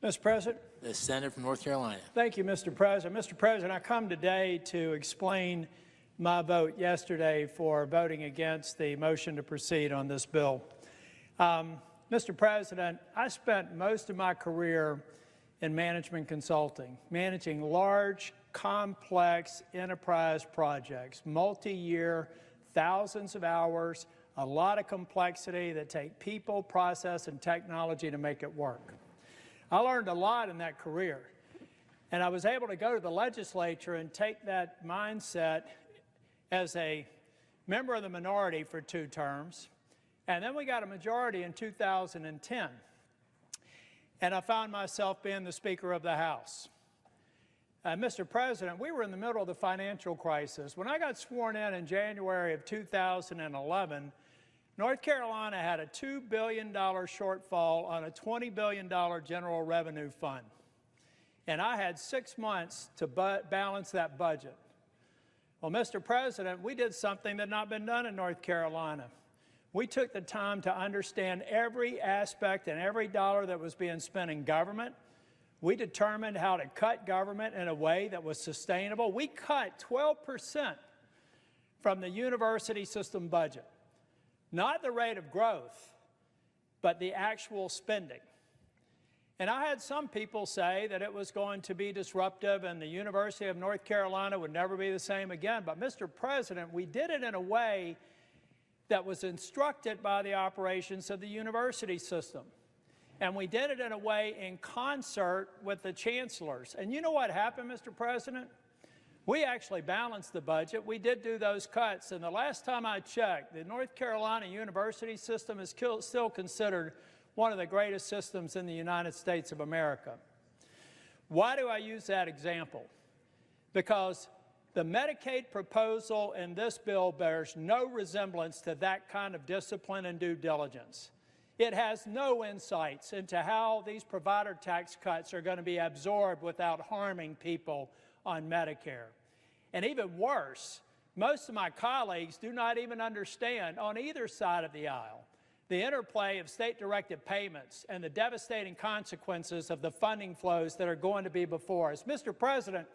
Mr. President. The senator from North Carolina. Thank you, Mr. President. Mr. President, I come today to explain my vote yesterday for voting against the motion to proceed on this bill. Mr. President, I spent most of my career in management consulting, managing large, complex enterprise projects, multi-year, thousands of hours, a lot of complexity that take people, process, and technology to make it work. I learned a lot in that career, and I was able to go to the legislature and take that mindset as a member of the minority for 2 terms, and then we got a majority in 2010, and I found myself being the Speaker of the House. Mr. President, we were in the middle of the financial crisis. When I got sworn in January of 2011, North Carolina had a $2 billion shortfall on a $20 billion general revenue fund. And I had 6 months to balance that budget. Well, Mr. President, we did something that had not been done in North Carolina. We took the time to understand every aspect and every dollar that was being spent in government. We determined how to cut government in a way that was sustainable. We cut 12% from the university system budget. Not the rate of growth, but the actual spending. And I had some people say that it was going to be disruptive and the University of North Carolina would never be the same again. But Mr. President, we did it in a way that was instructed by the operations of the university system. And we did it in a way in concert with the chancellors. And you know what happened, Mr. President? We actually balanced the budget. We did do those cuts, and the last time I checked, the North Carolina university system is still considered one of the greatest systems in the United States of America. Why do I use that example? Because the Medicaid proposal in this bill bears no resemblance to that kind of discipline and due diligence. It has no insights into how these provider tax cuts are going to be absorbed without harming people on Medicare. And even worse, most of my colleagues do not even understand on either side of the aisle the interplay of state-directed payments and the devastating consequences of the funding flows that are going to be before us. Mr. President,